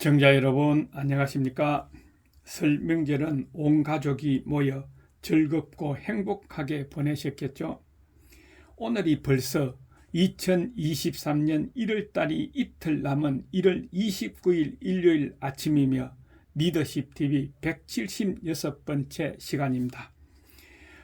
시청자 여러분 안녕하십니까? 설 명절은 온 가족이 모여 즐겁고 행복하게 보내셨겠죠? 오늘이 벌써 2023년 1월달이 이틀 남은 1월 29일 일요일 아침이며 리더십TV 176번째 시간입니다.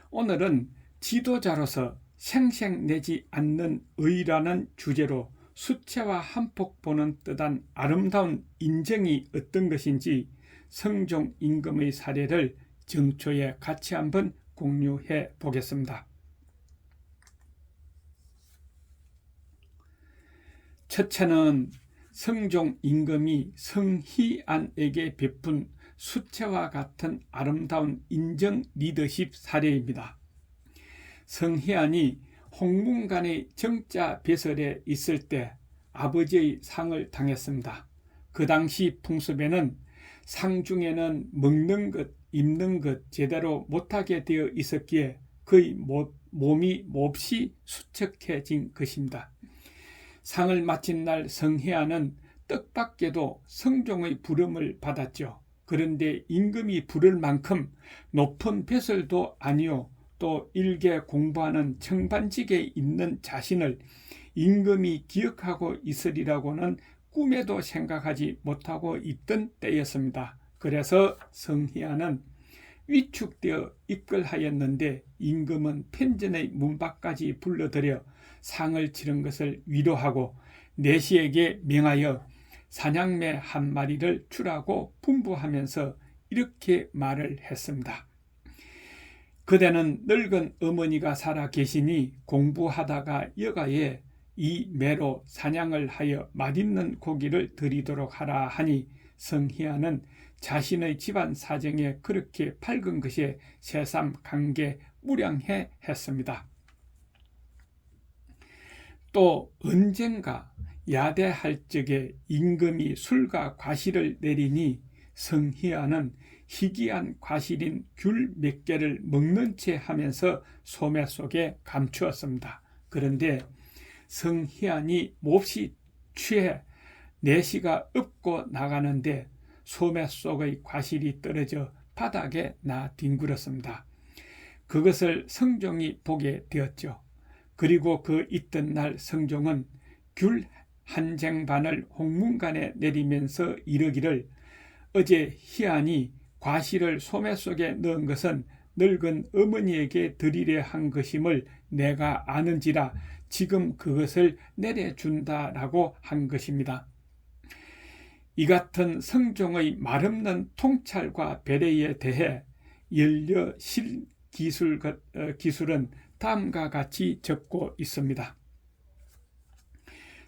오늘은 지도자로서 생색내지 않는 의라는 주제로 수채화 한폭 보는 듯한 아름다운 인정이 어떤 것인지 성종 임금의 사례를 정초에 같이 한번 공유해 보겠습니다. 첫째는 성종 임금이 성희안에게 베푼 수채화 같은 아름다운 인정 리더십 사례입니다. 성희안이 홍문관의 정자 배설에 있을 때 아버지의 상을 당했습니다. 그 당시 풍습에는 상 중에는 먹는 것, 입는 것 제대로 못하게 되어 있었기에 그의 몸이 몹시 수척해진 것입니다. 상을 마친 날 성희안은 뜻밖에도 성종의 부름을 받았죠. 그런데 임금이 부를 만큼 높은 배설도 아니요 또 일개 공부하는 청반직에 있는 자신을 임금이 기억하고 있으리라고는 꿈에도 생각하지 못하고 있던 때였습니다. 그래서 성희안은 위축되어 입걸하였는데 임금은 편전의 문 밖까지 불러들여 상을 치른 것을 위로하고 내시에게 명하여 사냥매 한 마리를 주라고 분부하면서 이렇게 말을 했습니다. 그대는 늙은 어머니가 살아 계시니 공부하다가 여가에 이 매로 사냥을 하여 맛있는 고기를 드리도록 하라 하니 성희안은 자신의 집안 사정에 그렇게 밝은 것에 새삼 감개 무량해 했습니다. 또 언젠가 야대할 적에 임금이 술과 과실을 내리니 성희안은 희귀한 과실인 귤 몇 개를 먹는 채 하면서 소매 속에 감추었습니다. 그런데 성희안이 몹시 취해 내시가 엎고 나가는데 소매 속의 과실이 떨어져 바닥에 나 뒹굴었습니다. 그것을 성종이 보게 되었죠. 그리고 그 이튿날 성종은 귤 한 쟁반을 홍문관에 내리면서 이르기를 어제 희안이 과실을 소매 속에 넣은 것은 늙은 어머니에게 드리려 한 것임을 내가 아는지라 지금 그것을 내려준다라고 한 것입니다. 이 같은 성종의 말없는 통찰과 배려에 대해 연려실 기술은 다음과 같이 적고 있습니다.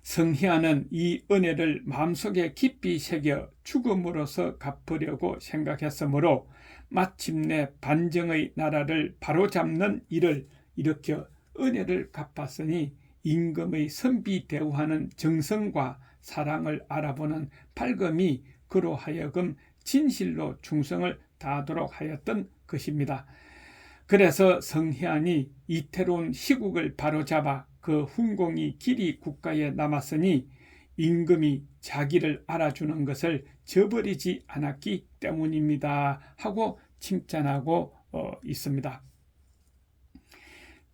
성희안은 이 은혜를 마음속에 깊이 새겨 죽음으로써 갚으려고 생각했으므로 마침내 반정의 나라를 바로잡는 일을 일으켜 은혜를 갚았으니 임금의 선비 대우하는 정성과 사랑을 알아보는 밝음이 그로 하여금 진실로 충성을 다하도록 하였던 것입니다. 그래서 성희안이 이태로운 시국을 바로잡아 그 훈공이 길이 국가에 남았으니 임금이 자기를 알아주는 것을 저버리지 않았기 때문입니다 하고 칭찬하고 있습니다.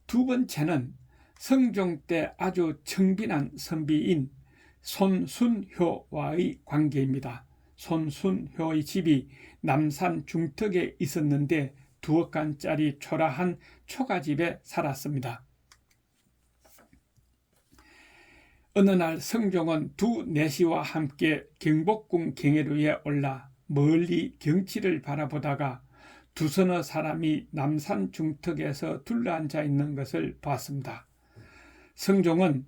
두 번째는 성종 때 아주 청빈한 선비인 손순효와의 관계입니다. 손순효의 집이 남산 중턱에 있었는데 2억간짜리 초라한 초가집에 살았습니다. 어느 날 성종은 두 내시와 함께 경복궁 경회루에 올라 멀리 경치를 바라보다가 두서너 사람이 남산 중턱에서 둘러앉아 있는 것을 봤습니다. 성종은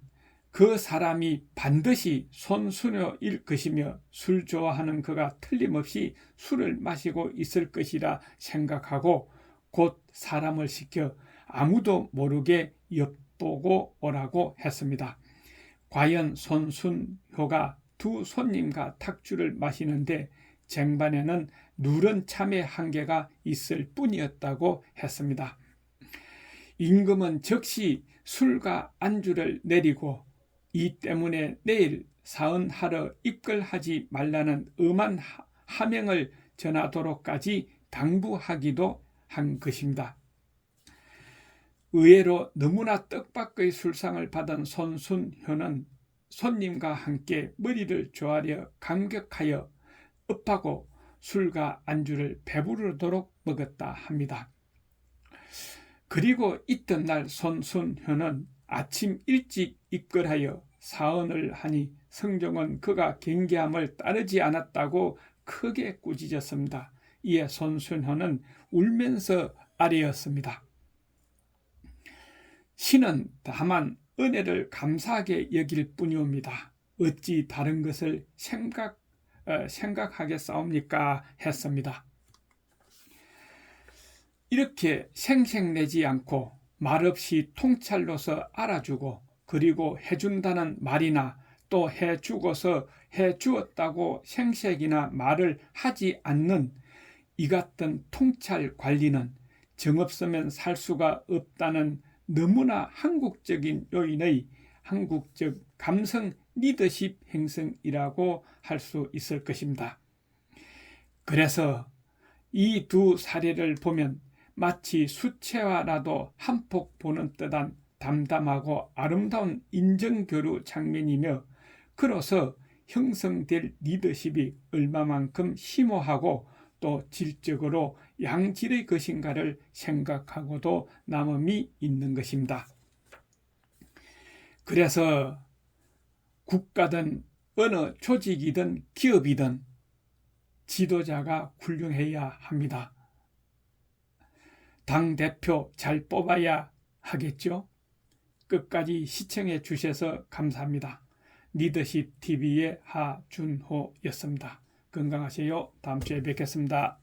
그 사람이 반드시 손순효일 것이며 술 좋아하는 그가 틀림없이 술을 마시고 있을 것이라 생각하고 곧 사람을 시켜 아무도 모르게 엿보고 오라고 했습니다. 과연 손순효가 두 손님과 탁주를 마시는데 쟁반에는 누런 참외 한 개가 있을 뿐이었다고 했습니다. 임금은 즉시 술과 안주를 내리고 이 때문에 내일 사언하러 입걸하지 말라는 엄한 하명을 전하도록까지 당부하기도 한 것입니다. 의외로 너무나 뜻밖의 술상을 받은 손순효는 손님과 함께 머리를 조아려 감격하여 읍하고 술과 안주를 배부르도록 먹었다 합니다. 그리고 이튿날 손순효는 아침 일찍 입걸하여 사언을 하니 성종은 그가 경계함을 따르지 않았다고 크게 꾸짖었습니다. 이에 손순효는 울면서 아뢰었습니다. 신은 다만 은혜를 감사하게 여길 뿐이옵니다. 어찌 다른 것을 생각하겠사옵니까? 했습니다. 이렇게 생색내지 않고 말없이 통찰로서 알아주고 그리고 해준다는 말이나 또 해주고서 해주었다고 생색이나 말을 하지 않는 이 같은 통찰 관리는 정없으면 살 수가 없다는 너무나 한국적인 요인의 한국적 감성 리더십 행성이라고 할 수 있을 것입니다. 그래서 이 두 사례를 보면 마치 수채화라도 한폭 보는 듯한 담담하고 아름다운 인정교류 장면이며 그로서 형성될 리더십이 얼마만큼 심오하고 또 질적으로 양질의 것인가를 생각하고도 남음이 있는 것입니다. 그래서 국가든 어느 조직이든 기업이든 지도자가 훌륭해야 합니다. 당대표 잘 뽑아야 하겠죠? 끝까지 시청해 주셔서 감사합니다. 리더십 TV의 하준호였습니다. 건강하세요. 다음 주에 뵙겠습니다.